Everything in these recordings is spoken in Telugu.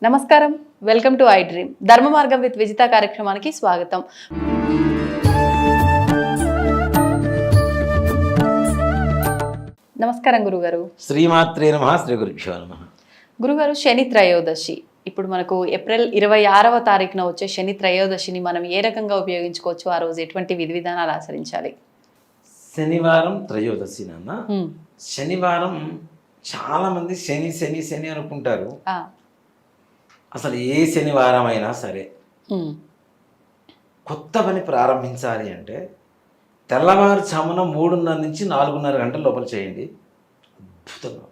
నమస్కారం, వెల్కమ్ టు ఐ డ్రీమ్. ధర్మ మార్గం విత్ విజిత కార్యక్రమానికి స్వాగతం. నమస్కారం గురుగారు. శ్రీమాత్రే నమః. శ్రీ గురుభ్యో నమః. గురుగారు, శని త్రయోదశి ఇప్పుడు మనకు ఏప్రిల్ 26వ తారీఖున వచ్చే శని త్రయోదశిని మనం ఏ రకంగా ఉపయోగించుకోవచ్చు? ఆ రోజు ఎటువంటి విధి విధానాలు ఆచరించాలి? శనివారం త్రయోదశి నాన్న. శనివారం చాలా మంది శని శని శని అనుకుంటారు. అసలు ఏ శనివారం అయినా సరే కొత్త పని ప్రారంభించాలి అంటే తెల్లవారుజామున 3:30 నుంచి 4:30 గంటల లోపల చేయండి. అద్భుతంగా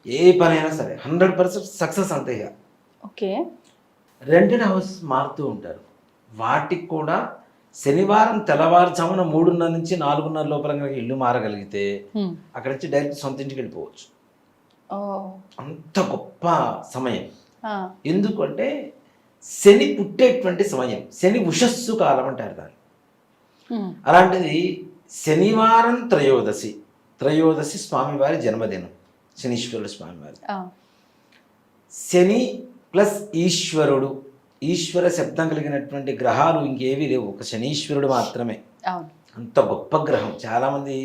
ఏ పని అయినా సరే 100% సక్సెస్. అంతే. ఓకే. రెంటెడ్ హౌస్ మారుతూ ఉంటారు, వాటికి కూడా శనివారం తెల్లవారుజామున 3:30 నుంచి 4:30 లోపల ఇల్లు మారగలిగితే అక్కడ నుంచి డైరెక్ట్ సొంత ఇంటికి వెళ్ళిపోవచ్చు. అంత గొప్ప సమయం. ఎందుకంటే శని పుట్టేటువంటి సమయం, శని ఉషస్సు కాలం అంటారు దాన్ని. అలాంటిది శనివారం త్రయోదశి. త్రయోదశి స్వామివారి జన్మదినం, శనీశ్వరుడు స్వామివారి. శని ప్లస్ ఈశ్వరుడు, ఈశ్వర శబ్దం కలిగినటువంటి గ్రహాలు ఇంకేవీ లేవు, ఒక శనీశ్వరుడు మాత్రమే. అంత గొప్ప గ్రహం. చాలామంది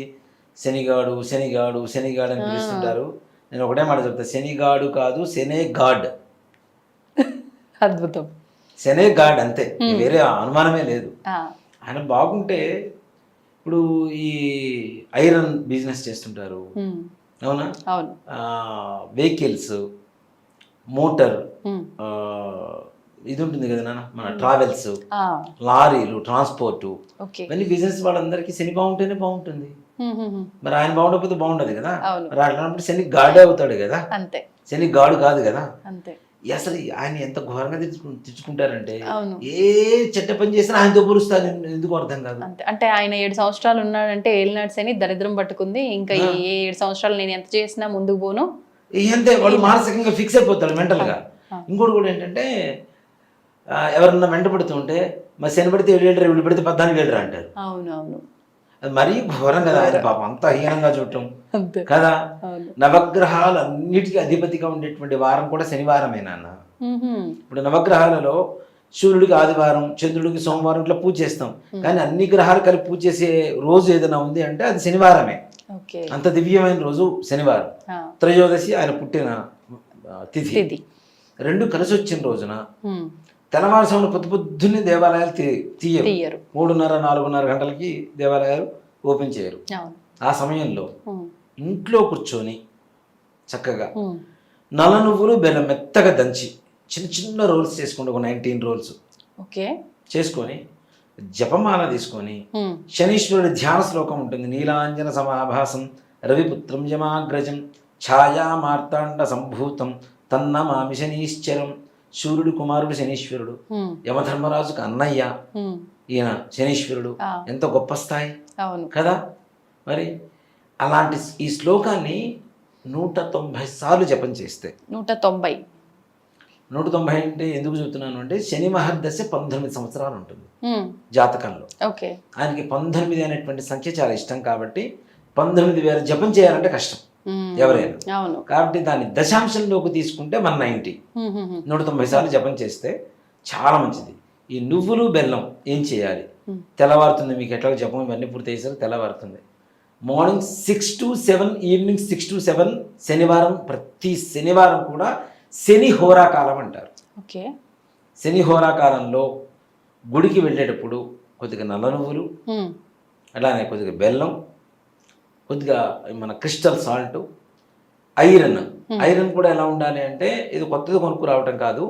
శనిగాడు శనిగాడు శనిగాడు అని పిలుస్తుంటారు. నేను ఒకటే మాట చెప్తా, శనిగాడు కాదు, శనే గాడ్. అద్భుతం. శనే గాడ్, అంతే, వేరే అనుమానమే లేదు. ఆయన బాగుంటే ఇప్పుడు ఈ ఐరన్ బిజినెస్ చేస్తుంటారు, అవునా? వెహికల్స్, మోటార్ ఇది ఉంటుంది కదా నాన్న, మన ట్రావెల్స్, లారీలు, ట్రాన్స్పోర్ట్, ఇవన్నీ బిజినెస్ వాళ్ళందరికీ శని బాగుంటేనే బాగుంటుంది. మరి ఆయన బాగుండకపోతే బాగుండదు కదా. మరి అట్లాంటి శని గాడే అవుతాడు కదా, శని గాడు కాదు కదా. అసలు ఆయన ఎంత ఘోరంగా తెచ్చుకుంటారంటే ఏ చెడ్డ పని చేసినా ఆయనతో పోలుస్తారు. ఎందుకు అర్థం కాదు. అంటే ఆయన 7 సంవత్సరాలు ఉన్నాడంటే ఏలినాడు శని దరిద్రం పట్టుకుంది. ఇంకా ఈ 7 సంవత్సరాలు నేను ఎంత చేసినా ముందుకు పోను, అంతే. వాడు మానసికంగా ఫిక్స్ అయిపోతాడు మెంటల్ గా. ఇంకోటి కూడా ఏంటంటే, ఎవరన్నా వెంట పడుతూ ఉంటే మరి శని పడితే 7 ఏళ్ళు, వీళ్ళు పడితే 14 ఏళ్ళు అంటారు. అవునవును. అది మరీ ఘోరం కదా. ఆయన పాపం అంత హీనంగా చూడటం కదా. నవగ్రహాలు అన్నిటికీ అధిపతిగా ఉండేటువంటి వారం కూడా శనివారమేనా అన్న. ఇప్పుడు నవగ్రహాలలో సూర్యుడికి ఆదివారం, చంద్రుడికి సోమవారం ఇట్లా పూజ చేస్తాం. కానీ అన్ని గ్రహాలు కలిపి పూజ చేసే రోజు ఏదైనా ఉంది అంటే అది శనివారమే. అంత దివ్యమైన రోజు శనివారం. త్రయోదశి ఆయన పుట్టిన తిథి. రెండు కలిసి వచ్చిన రోజున తెల్లవారుజామున పొద్దున్నే దేవాలయాలు తీయరు. 3:30, 4:30 గంటలకి దేవాలయాలు ఓపెన్ చేయరు. ఆ సమయంలో ఇంట్లో కూర్చొని చక్కగా నల్ల నువ్వులు బెల్లం మెత్తగా దంచి చిన్న చిన్న రోల్స్ చేసుకోండి, ఒక 19 రోల్స్ చేసుకొని జపమాల తీసుకొని శనీశ్వరుడి ధ్యాన శ్లోకం ఉంటుంది. నీలాంజన సమాభాసం రవిపుత్రం యమాగ్రజం ఛాయా మార్తాండ సంభూతం తన్నమామి శనీశ్వరం. సూర్యుడు కుమారుడు శనీశ్వరుడు, యమధర్మరాజుకు అన్నయ్య ఈయన శనీశ్వరుడు. ఎంత గొప్ప స్థాయి కదా. మరి అలాంటి ఈ శ్లోకాన్ని 190 సార్లు జపం చేస్తే, 190 అంటే ఎందుకు చెప్తున్నాను అంటే, శని మహర్దశ 19 సంవత్సరాలు ఉంటుంది జాతకంలో. ఆయనకి 19 అనేటువంటి సంఖ్య చాలా ఇష్టం కాబట్టి 19,000 జపం చేయాలంటే కష్టం ఎవరైనా. కాబట్టి దాన్ని దశాంశంలోకి తీసుకుంటే 190, 190 సార్లు జపం చేస్తే చాలా మంచిది. ఈ నువ్వులు బెల్లం ఏం చేయాలి? తెల్లవారుతుంది, మీకు ఎట్లా జపం ఇవన్నీ పూర్తి చేసారు, తెల్లవారుతుంది. మార్నింగ్ 6 to 7, ఈవినింగ్ 6 to 7 శనివారం. ప్రతి శనివారం కూడా శని హోరాకాలం అంటారు. శని హోరాకాలంలో గుడికి వెళ్ళేటప్పుడు కొద్దిగా నల్ల నువ్వులు, అలానే కొద్దిగా బెల్లం, కొద్దిగా మన క్రిస్టల్ సాల్ట్, ఐరన్ కూడా ఎలా ఉండాలి అంటే, ఇది కొత్తది కొనుక్కు రావటం కాదు,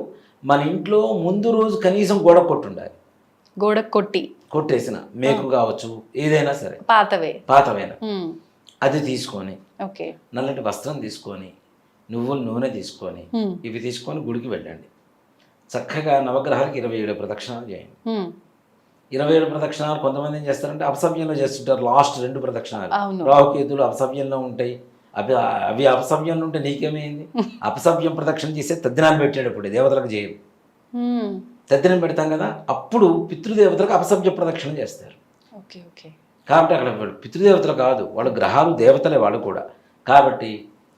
మన ఇంట్లో ముందు రోజు కనీసం గోడ కొట్టి ఉండాలి. గోడ కొట్టేసిన మేకు కావచ్చు, ఏదైనా సరే పాతవేన అది తీసుకొని, నల్లటి వస్త్రం తీసుకొని, నువ్వుల నూనె తీసుకొని, ఇవి తీసుకొని గుడికి వెళ్ళండి. చక్కగా నవగ్రహాలకి 27 ప్రదక్షిణాలు చేయండి. 27 ప్రదక్షిణాలు కొంతమంది ఏం చేస్తారంటే అపసవ్యంలో చేస్తుంటారు. లాస్ట్ 2 ప్రదక్షిణాలు రాహుకేతులు అపసవ్యంలో ఉంటాయి. అవి అపసవ్యంలో ఉంటే నీకేమైంది? అపసవ్యం ప్రదక్షిణ చేస్తే తద్దినాలు పెట్టేటప్పుడు దేవతలకు చేయరు. తద్దినం పెడతాం కదా, అప్పుడు పితృదేవతలకు అపసవ్య ప్రదక్షిణ చేస్తారు. కాబట్టి అక్కడ పితృదేవతలు కాదు, వాళ్ళు గ్రహాలు దేవతలే వాళ్ళు కూడా. కాబట్టి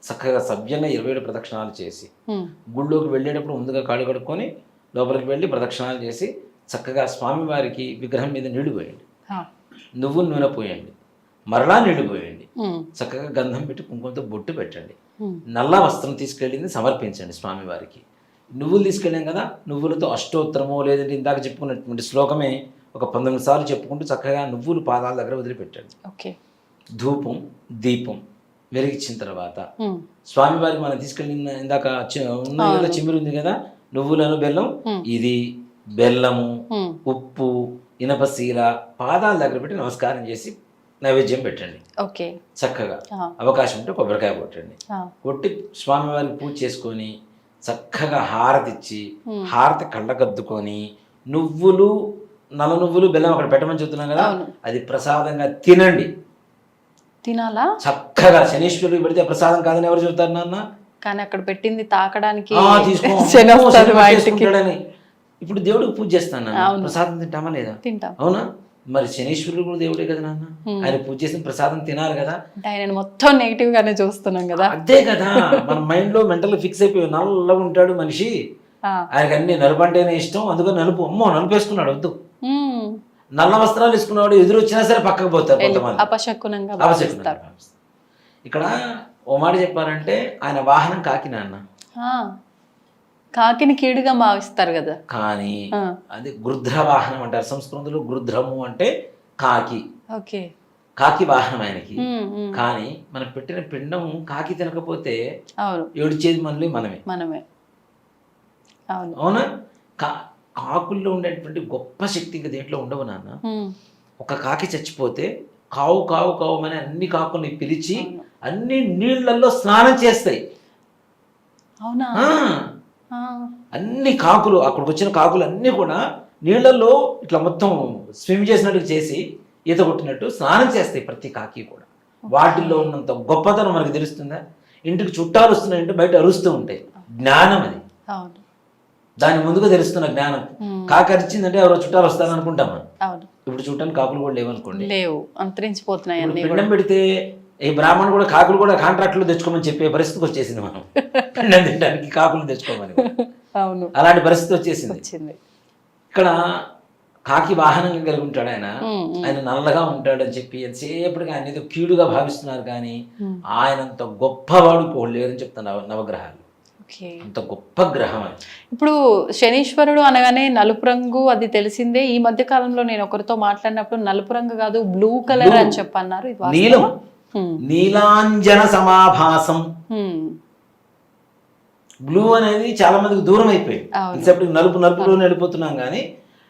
చక్కగా సవ్యంగా 27 ప్రదక్షిణాలు చేసి ఉమ్, గుళ్ళోకి వెళ్ళేటప్పుడు ముందుగా కాళ్ళు కడుక్కొని లోపలికి వెళ్ళి ప్రదక్షిణాలు చేసి చక్కగా స్వామివారికి విగ్రహం మీద నీళ్లు పోయండి, ఆ, నువ్వుల నూనె పోయండి, మరలా నీళ్లు పోయండి, ఉమ్, చక్కగా గంధం పెట్టి కుంకుమతో బొట్టు పెట్టండి, ఉమ్, నల్ల వస్త్రం తీసుకెళ్ళింది సమర్పించండి స్వామివారికి. నువ్వులు తీసుకెళ్ళాం కదా, నువ్వులతో అష్టోత్తరమో లేదంటే ఇందాక చెప్పుకున్నటువంటి శ్లోకమే ఒక 19 సార్లు చెప్పుకుంటూ చక్కగా నువ్వులు పాదాల దగ్గర వదిలిపెట్టండి. ఓకే. ధూపం దీపం వెలిగించిన తర్వాత ఉమ్, స్వామివారికి మనం తీసుకెళ్ళిన ఇందాక ఉన్నాయి కదా, చిమిరి ఉంది కదా, నువ్వులను బెల్లం, ఇది బెల్లము, ఉమ్, ఉప్పు, ఇనపశీల పాదాల దగ్గర పెట్టి నమస్కారం చేసి నైవేద్యం పెట్టండి. ఓకే. చక్కగా ఆ, అవకాశం ఉంటే కొబ్బరికాయ కొట్టండి. ఆ, కొట్టి స్వామివారికి పూజ చేసుకొని చక్కగా హారతి ఇచ్చి హారతి కళ్ళకద్దుకొని నువ్వులు నల్ల నువ్వులు బెల్లం అక్కడ పెట్టమని చెప్తున్నాం కదా, అవును. అది ప్రసాదంగా తినండి. తినాలా? చక్కగా శనీశ్వరుడికి పెడితే ప్రసాదం కాదని ఎవరు చెబుతారు నాన్న? కానీ అక్కడ పెట్టింది తాకడానికి తీసుకో శని వస్తుంది మా ఇంటికి. చేసుకుంటాడని. ఇప్పుడు దేవుడికి పూజ చేస్తాను నాన్న, అవును. ప్రసాదం తింటామా లేదా? తింటాం. అవునా? మరి శనీశ్వరుడు కూడా దేవుడే కదా నాన్న, ఆయన పూజ చేసిన ప్రసాదం తినాలి కదా. అంటే ఆయన మొత్తం నెగిటివ్ గానే చూస్తున్నాం కదా. అదే కదా మన మైండ్ లో మెంటల్ ఫిక్స్ అయిపోయి నల్లగా ఉంటాడు మనిషి, ఆ, ఆయనకి అన్ని నలుపు అంటేనే ఇష్టం, అందుకని నలుపు అమ్మో నలుపు వేసుకున్నాడు వద్దు. ఉమ్, నల్ల వస్త్రాలు వేసుకున్నవాడు ఎదురు వచ్చినా సరే పక్కకు పోతారు కొంతమంది. అపశకునంగా అవశ్యకం. భావిస్తారు. ఇక్కడ ఓ మాట చెప్పారంటే ఆయన వాహనం కాకి నాన్న, ఆ, కాకిని కీడుగా భావిస్తారు కదా. కానీ ఆ, అది గృధ్ర వాహనం అంటారు సంస్కృతంలో. గృధ్రము అంటే కాకి, ఓకే. కాకి వాహనం ఆయనకి. ఉమ్, ఉమ్, కానీ మనం పెట్టిన పిండం కాకి తినకపోతే అవును, ఏడ్చేది మళ్ళీ మనమే. మనమే. అవును. అవునా? కాకుల్లో ఉండేటువంటి గొప్ప శక్తి ఇంకా దేంట్లో ఉండవు నాన్న. ఉమ్, ఒక కాకి చచ్చిపోతే కావు కావు కావు అని అన్ని కాకుల్ని పిలిచి అన్ని నీళ్లలో స్నానం చేస్తాయి. అవునా? ఆ, ఆ, అన్ని కాకులు అక్కడికి వచ్చిన కాకులు అన్నీ కూడా నీళ్లలో ఇట్లా మొత్తం స్విమ్ చేసినట్టు చేసి ఈత కొట్టినట్టు స్నానం చేస్తాయి ప్రతి కాకి కూడా. వాటిల్లో ఉన్నంత గొప్పతనం మనకు తెలుస్తుందా? ఇంటికి చుట్టాలు వస్తున్నాయంటే బయట అరుస్తూ ఉంటాయి. జ్ఞానం అది, అవును. దాని ముందుగా తెలుస్తున్న జ్ఞానం. ఉమ్, కాకి అరిచిందంటే ఎవరో చుట్టాలు వస్తారనుకుంటామా? అవును. ఇప్పుడు చూడటానికి కాకులు కూడా లేవనుకోండి. లేవు, అంతరించిపోతున్నాయి ఇప్పుడు అన్ని కూడా. పిండం పెడితే ఈ బ్రాహ్మణుడు కూడా కాకులు కూడా కాంట్రాక్టులు తెచ్చుకోమని చెప్పే పరిస్థితికి వచ్చేసింది. మనం పిండం తినడానికి కాకులు తెచ్చుకోమని అవును, అలాంటి పరిస్థితి వచ్చేసింది. వచ్చింది. ఇక్కడ కాకి వాహనంగా కలిగి ఉంటాడు ఆయన. ఉమ్, ఉమ్, ఆయన నల్లగా ఉంటాడు అని చెప్పి ఎంతసేపటికి ఆయన ఏదో కీడుగా భావిస్తున్నారు, కానీ ఉమ్, ఆయనంత గొప్పవాడు ఇంకోళ్ళు లేరని చెప్తున్నారు నవగ్రహాలు. ఓకే. అంత గొప్ప గ్రహం అది. ఇప్పుడు శనీశ్వరుడు అనగానే నలుపు రంగు అది తెలిసిందే. ఈ మధ్య కాలంలో నేను ఒకరితో మాట్లాడినప్పుడు నలుపు రంగు కాదు బ్లూ కలర్ అని చెప్పన్నారు. ఇది వాస్తవమా? నీలం, ఉమ్, నీలాంజన సమాభాసం. ఉమ్, బ్లూ అనేది చాలా మందికి దూరం అయిపోయింది. అవును. ఇంతసేపటికి నలుపు నలుపులోనే వెళ్ళిపోతున్నాం, కానీ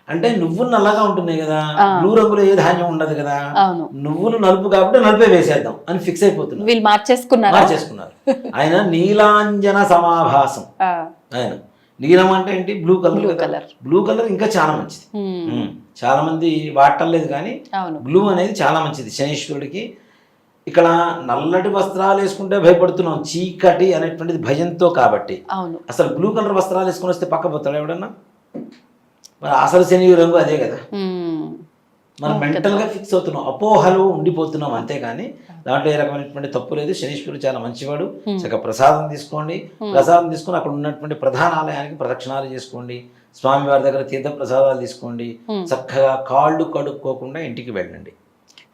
అంటే నువ్వులు నల్లగా ఉంటున్నాయి కదా, బ్లూ రంగులో ఏ ధాన్యం ఉండదు కదా, అవును. నువ్వులు నలుపు కాబట్టి నలుపే వేసేద్దాం అని ఫిక్స్ అయిపోతున్నారు. వీళ్ళు మార్చేసుకున్నారా? మార్చేసుకున్నారు. ఆయన నీలాంజన సమాభాసం. ఆ, ఆయన నీలం అంటే ఏంటి? Blue colour. Blue colour. Blue colour ఇంకా చాలా మంచిది. ఉమ్, చాలా మంది వాడటలేదు, కానీ అవును. బ్లూ అనేది చాలా మంచిది శనీశ్వరుడికి. ఇక్కడ నల్లటి వస్త్రాలు వేసుకుంటే భయపడుతున్నాం, చీకటి అనేటువంటిది భయంతో. కాబట్టి అవును. అసలు బ్లూ కలర్ వస్త్రాలు వేసుకొని వస్తే పక్క పోతాడు ఎవడన్నా? మరి అసలు శని రంగు అదే కదా. ఉమ్, మనం మెంటల్గా ఫిక్స్ అవుతున్నాం, అపోహలు ఉండిపోతున్నాం అంతేగాని దాంట్లో ఏ రకమైనటువంటి తప్పు లేదు. శనీశ్వరుడు చాలా మంచివాడు. చక్కగా ప్రసాదం తీసుకోండి, ప్రసాదం తీసుకొని అక్కడ ఉన్నటువంటి ప్రధాన ఆలయానికి ప్రదక్షిణాలు చేసుకోండి, స్వామివారి దగ్గర తీర్థ ప్రసాదాలు తీసుకోండి, చక్కగా కాళ్ళు కడుక్కోకుండా ఇంటికి వెళ్ళండి.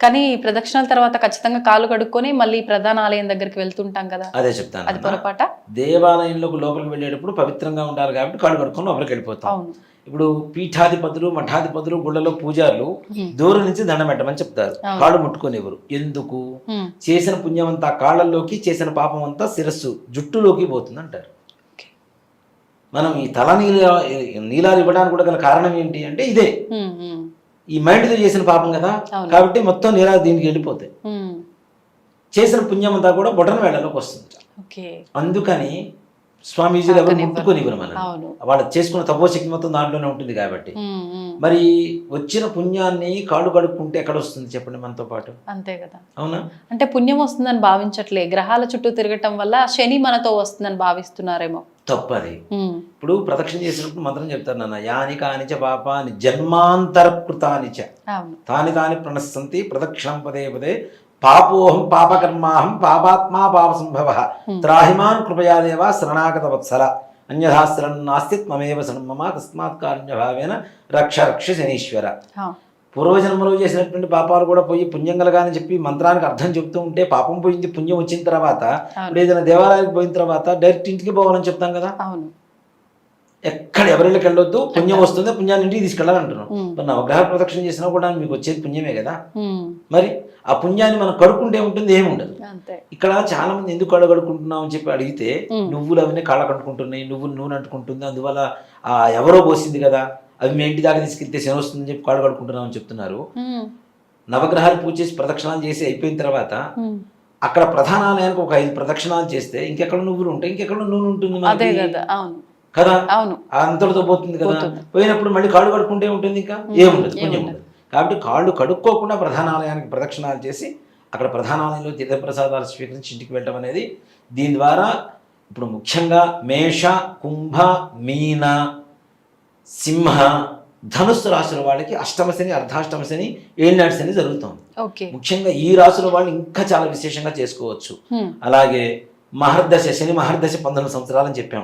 కానీ ప్రదక్షిణాల తర్వాత ఖచ్చితంగా కాలు కడుక్కొని మళ్ళీ ప్రధాన ఆలయం దగ్గరికి వెళ్తుంటాం కదా, అదే చెప్తాను. అది పొరపాట? దేవాలయంలోకి లోపలికి వెళ్ళేటప్పుడు పవిత్రంగా ఉండాలి కాబట్టి కాళ్ళు కడుక్కొని లోపలికి వెళ్ళిపోతాం. అవును. ఇప్పుడు పీఠాధిపతులు మఠాధిపతులు గుళ్ళలో పూజారులు దూరం నుంచి దండం పెట్టమని చెప్తారు, కాళ్ళు ముట్టుకునేవారు. ఎందుకు? ఉమ్, చేసిన పుణ్యం అంతా కాళ్ళల్లోకి, చేసిన పాపం అంతా శిరస్సు జుట్టులోకి పోతుంది అంటారు. మనం ఈ తల నీలాలు ఇవ్వడానికి కూడా గల కారణం ఏంటి అంటే ఇదే, ఉమ్, ఉమ్, ఈ మైండ్తో చేసిన పాపం కదా, కాబట్టి మొత్తం నీలాలు దీనికి వెళ్ళిపోతాయి. ఉమ్, చేసిన పుణ్యం అంతా కూడా బొటన వేళలోకి వస్తుంది. ఓకే. అందుకని స్వామీజీలు ఎవరు ముట్టుకొనివ్వరు మనం, అవును. వాళ్ళు చేసుకున్న తపోశక్తి మొత్తం దాంట్లోనే ఉంటుంది కాబట్టి. ఉమ్, ఉమ్, మరి వచ్చిన పుణ్యాన్ని కాళ్ళు కడుక్కుంటే ఎక్కడ వస్తుంది చెప్పండి మనతో పాటు? అంతే కదా. అవునా? అంటే పుణ్యం వస్తుందని భావించట్లే, గ్రహాల చుట్టూ తిరగటం వల్ల శని మనతో వస్తుందని భావిస్తున్నారేమో. తప్పది. ఉమ్, ఇప్పుడు ప్రదక్షిణ చేసినప్పుడు మంత్రం చెప్తారు నాన్న, యాని కానిచ పాపాని జన్మాంతర కృతానిచ అవును. తాని తాని ప్రణశ్సంతి ప్రదక్షిణం పదే పదే పాపోహం పాపకర్మాహం పాపాత్మా పాప సంభవ త్రాహిమాన్ కృపయాదేవ శరణాగత వత్సల అన్యథా శరణ్ నాస్తి మమేవ శరణ్ మమ తస్మాత్ కారుణ్యభావేన రక్ష రక్ష శనీశ్వర. పూర్వజన్మలో చేసినటువంటి పాపాలు కూడా పోయి పుణ్యం కలగాలని చెప్పి మంత్రానికి అర్థం చెప్తూ ఉంటే పాపం పోయింది, పుణ్యం వచ్చిన తర్వాత ఇప్పుడు ఏదైనా దేవాలయానికి పోయిన తర్వాత డైరెక్ట్ ఇంటికి పోవాలని చెప్తాం కదా. ఎక్కడ ఎవరిళ్ళకి వెళ్ళొద్దు, పుణ్యం వస్తుంది, పుణ్యాన్ని ఇంటికి తీసుకెళ్ళాలంటున్నాం. మరి నవగ్రహ ప్రదక్షిణ చేసినా కూడా మీకు వచ్చేది పుణ్యమే కదా. మరి ఆ పుణ్యాన్ని మనం కడుక్కుంటే ఉంటుంది, ఏమి ఉండదు. ఇక్కడ చాలా మంది ఎందుకు కాళ్ళు కడుక్కుంటున్నాం అని చెప్పి అడిగితే నువ్వులు అవన్నీ కాళ్ళ కట్టుకుంటున్నాయి, నువ్వులు నూనె అంటుకుంటుంది, అందువల్ల ఎవరో పోసింది కదా, అవి మీ ఇంటి దాకా తీసుకెళ్తే శని వస్తుందని చెప్పి కాళ్ళు కడుక్కుంటున్నాం అని చెప్తున్నారు. నవగ్రహాలు పూజ చేసి ప్రదక్షిణాలు చేసి అయిపోయిన తర్వాత అక్కడ ప్రధానాలయానికి ఒక 5 ప్రదక్షిణాలు చేస్తే ఇంకెక్కడ నువ్వులు ఉంటాయి, ఇంకెక్కడ నూనె ఉంటుంది కదా. అంతటితో పోతుంది కదా. పోయినప్పుడు మళ్ళీ కాళ్ళు కడుక్కుంటే ఉంటుంది, ఇంకా ఏముండదు, పుణ్యం ఉండదు. కాబట్టి కాళ్ళు కడుక్కోకుండా ప్రధానాలయానికి ప్రదక్షిణాలు చేసి అక్కడ ప్రధానాలయంలో తీర్థప్రసాదాలు స్వీకరించి ఇంటికి వెళ్ళడం అనేది, దీని ద్వారా ఇప్పుడు ముఖ్యంగా మేష, కుంభ, మీన, సింహ, ధనుస్సు రాశుల వాళ్ళకి అష్టమ శని, అర్ధాష్టమ శని, ఏళ్ళనాటి శని జరుగుతుంది. ముఖ్యంగా ఈ రాశుల వాళ్ళు ఇంకా చాలా విశేషంగా చేసుకోవచ్చు. అలాగే మహర్దశ, శని మహర్దశ 19 సంవత్సరాలు అని చెప్పాం.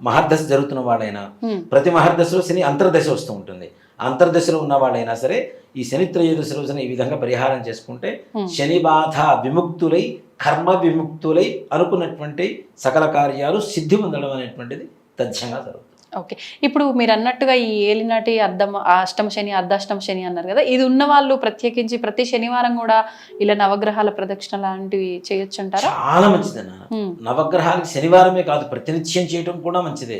మహర్దశ జరుగుతున్న వాళ్ళైనా ప్రతి మహర్దశలో శని అంతర్దశ వస్తూ ఉంటుంది. అంతర్దశలో ఉన్న వాళ్ళైనా సరే ఈ శని త్రయోదశి రోజున ఈ విధంగా పరిహారం చేసుకుంటే శని బాధ విముక్తులై, కర్మ విముక్తులై అనుకున్నటువంటి సకల కార్యాలు సిద్ధి పొందడం అనేటువంటిది తథ్యంగా జరుగుతుంది. ఓకే, ఇప్పుడు మీరు అన్నట్టుగా ఈ ఏలినాటి అష్టమ శని, అర్ధాష్టమ శని అన్నారు కదా, ఇది ఉన్న వాళ్ళు ప్రత్యేకించి ప్రతి శనివారం కూడా ఇలా నవగ్రహాల ప్రదక్షిణ లాంటివి చేయొచ్చు అంటారా? చాలా మంచిది అన్న. నవగ్రహాలకి శనివారమే కాదు, ప్రతినిత్యం చేయడం కూడా మంచిదే.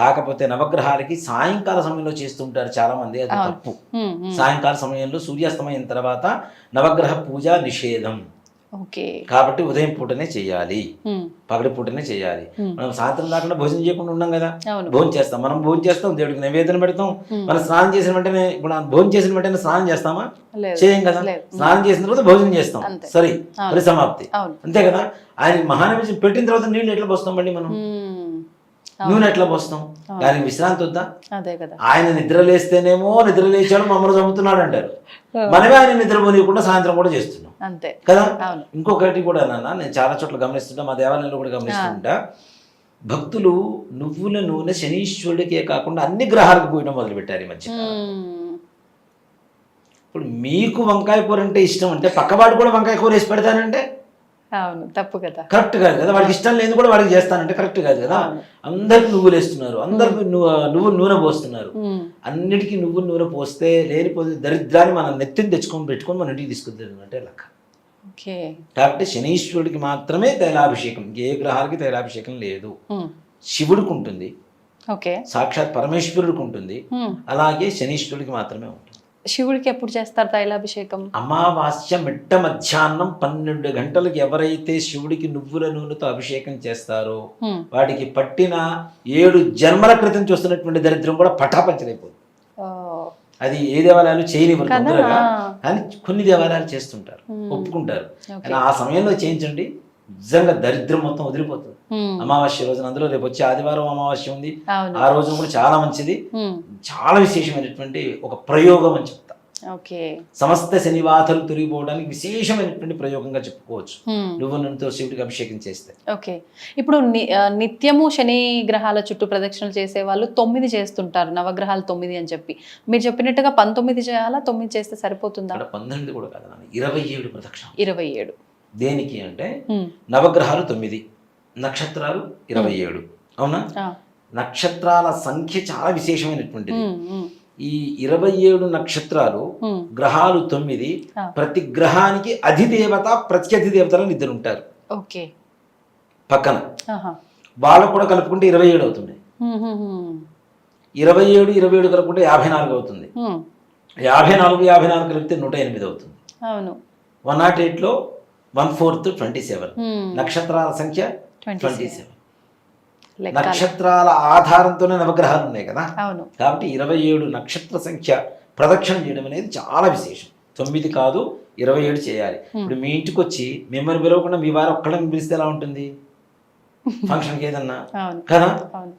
కాకపోతే నవగ్రహాలకి సాయంకాల సమయంలో చేస్తుంటారు చాలా మంది, అది తప్పు. సాయంకాల సమయంలో సూర్యాస్తమయం తర్వాత నవగ్రహ పూజ నిషేధం. కాబట్టి ఉదయం పూటనే చేయాలి, పగటి పూటనే చేయాలి. మనం సాయంత్రం దాకా భోజనం చేయకుండా ఉన్నాం కదా, భోజనం చేస్తాం, మనం భోజనం చేస్తాం, దేవుడికి నైవేద్యం పెడతాం. మనం స్నానం చేసిన వెంటనే, ఇప్పుడు భోజనం చేసిన వెంటనే స్నానం చేస్తామా? చేయం కదా. స్నానం చేసిన తర్వాత భోజనం చేస్తాం, సరే పరిసమాప్తి, అంతే కదా. ఆయన మహానైవేద్యం పెట్టిన తర్వాత నీళ్ళు ఎట్లా పోస్తాం మళ్ళీ మనం? నూనె ఎట్లా పోస్తాం? దానికి విశ్రాంతి వద్దా? ఆయన నిద్ర లేస్తేనేమో నిద్ర లేచాడు మమ్మల్ని చంపుతున్నాడు అంటారు, మనమే ఆయన నిద్ర పోనీయకుండా సాయంత్రం కూడా చేస్తున్నాం కదా. ఇంకొకటి కూడా నాన్న, నేను చాలా చోట్ల గమనిస్తుంటా, మా దేవాలయంలో కూడా గమనిస్తుంటా, భక్తులు నువ్వుల నూనె శనీశ్వరుడికే కాకుండా అన్ని గ్రహాలకు పోయడం మొదలు పెట్టారు ఈ మధ్య. ఇప్పుడు మీకు వంకాయ కూర అంటే ఇష్టం అంటే పక్కవాడు కూడా వంకాయ కూర వేసి పెడతానంటే తప్పు కదా, కరెక్ట్ కాదు కదా. వాడికి ఇష్టం లేదు కూడా వాడికి చేస్తానంటే కరెక్ట్ కాదు కదా. అందరికి నువ్వులు వేస్తున్నారు, అందరికి నువ్వు నూనె పోస్తున్నారు. అన్నిటికీ నువ్వు నూనె పోస్తే లేనిపోతే దరిద్రాన్ని మనం నెత్తిని పెట్టుకొని మన ఇంటికి తీసుకొద్దాం అంటే లెక్క. కాబట్టి శనీశ్వరుడికి మాత్రమే తైలాభిషేకం, ఏ గ్రహాలకి తైలాభిషేకం లేదు. శివుడికి ఉంటుంది, సాక్షాత్ పరమేశ్వరుడికి ఉంటుంది, అలాగే శనీశ్వరుడికి మాత్రమే ఉంటుంది. శివుడికి ఎప్పుడు చేస్తారు తైలాభిషేకం? అమావాస్య మిట్ట మధ్యాహ్నం 12 గంటలకు ఎవరైతే శివుడికి నువ్వుల నూనెతో అభిషేకం చేస్తారో వాడికి పట్టిన 7 జన్మల క్రితం చూస్తున్నటువంటి దరిద్రం కూడా పటాపంచలైపోతుంది. అది ఏ దేవాలయాలు చేయనివ్వరు తొందరగా, కానీ కొన్ని దేవాలయాలు చేస్తుంటారు, ఒప్పుకుంటారు. ఆ సమయంలో చేయించండి, నిజంగా దరిద్రం మొత్తం వదిలిపోతుంది. అమావాస్య రోజున, అందులో రేపు వచ్చే ఆదివారం అమావాస్య ఉంది, ఆ రోజున కూడా చాలా మంచిది, చాలా విశేషమైనటువంటి ఒక ప్రయోగం అని చెప్తా. సమస్త శనివాతలు తొలగిపోవడానికి విశేషమైనటువంటి ప్రయోగంగా చెప్పుకోవచ్చు నువ్వు నూనెతో శివుడికి అభిషేకం చేస్తే. ఓకే, ఇప్పుడు నిత్యము శని గ్రహాల చుట్టూ ప్రదక్షిణలు చేసే వాళ్ళు 9 చేస్తుంటారు, నవగ్రహాలు 9 అని చెప్పి. మీరు చెప్పినట్టుగా 19 చేయాలా? 9 చేస్తే సరిపోతుందా? 19 కూడా కాదు, 27 ప్రదక్షిణ. 27 దేనికి అంటే నవగ్రహాలు 9, నక్షత్రాలు 27. అవునా? నక్షత్రాల సంఖ్య చాలా విశేషమైనటువంటిది. ఈ 27 నక్షత్రాలు, గ్రహాలు 9, ప్రతి గ్రహానికి అధిదేవత ప్రత్యధిదేవతలను 2 ఉంటారు పక్కన. వాళ్ళకు కూడా కలుపుకుంటే 27 అవుతుంది. 27 కలుపుకుంటే 54 అవుతుంది. 54 కలిపితే 108 అవుతుంది. 108లో 1/4 27. నక్షత్రాల సంఖ్య 27. నక్షత్రాల ఆధారంతోనే నవగ్రహాలు ఉన్నాయి కదా. కాబట్టి 27 నక్షత్ర సంఖ్య ప్రదక్షిణ చేయడం అనేది చాలా విశేషం. 9 కాదు, 27 చేయాలి. ఇప్పుడు మీ ఇంటికి వచ్చి మిమ్మల్ని పిలవకుండా మీ వారు ఒక్కళ్ళని పిలిస్తే ఎలా ఉంటుంది? ఫంక్షన్కి ఏదన్నా కదా,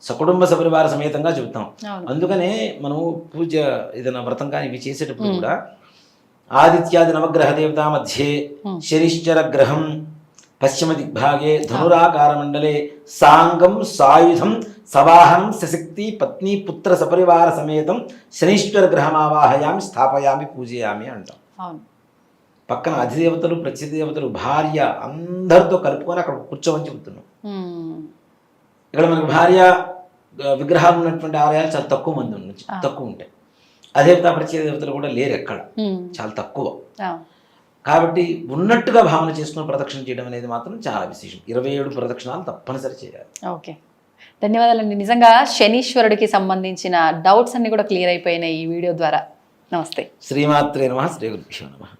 సకుటుంబ సపరివార సమేతంగా చెబుతాం. అందుకనే మనం పూజ ఏదైనా వ్రతం కానీ ఇవి చేసేటప్పుడు కూడా ఆదిత్యాది నవగ్రహ దేవతా మధ్యే శనిశ్చర గ్రహం పశ్చిమ దిగ్భాగే ధనురాకార మండలే సాంగం సాయుధం సవాహనం సశక్తి పత్ని పుత్ర సపరివార సమేతం శనీశ్వర గ్రహమావాహయామి స్థాపయామి పూజయామి అంటాం. అవును. పక్కన అధిదేవతలు ప్రత్యదేవతలు భార్య అందరితో కలుపుకొని అక్కడ కూర్చోమని చెబుతున్నాం. ఇక్కడ మనకు భార్య విగ్రహాలు ఉన్నటువంటి ఆలయాలు చాలా తక్కువ మంది తక్కువ ఉంటాయి. అదేవిధంగా ప్రత్యదేవతలు కూడా లేరు ఎక్కడ, చాలా తక్కువ. కాబట్టి ఉన్నట్టుగా భావన చేసుకుని ప్రదక్షిణ చేయడం అనేది మాత్రం చాలా విశేషం. 27 ప్రదక్షిణాలు తప్పనిసరి చేయాలి. ఓకే, ధన్యవాదాలండి. నిజంగా శనీశ్వరుడికి సంబంధించిన డౌట్స్ అన్ని కూడా క్లియర్ అయిపోయినాయి ఈ వీడియో ద్వారా. నమస్తే. శ్రీమాత్రే నమః. శ్రీ గురుభ్యో నమః.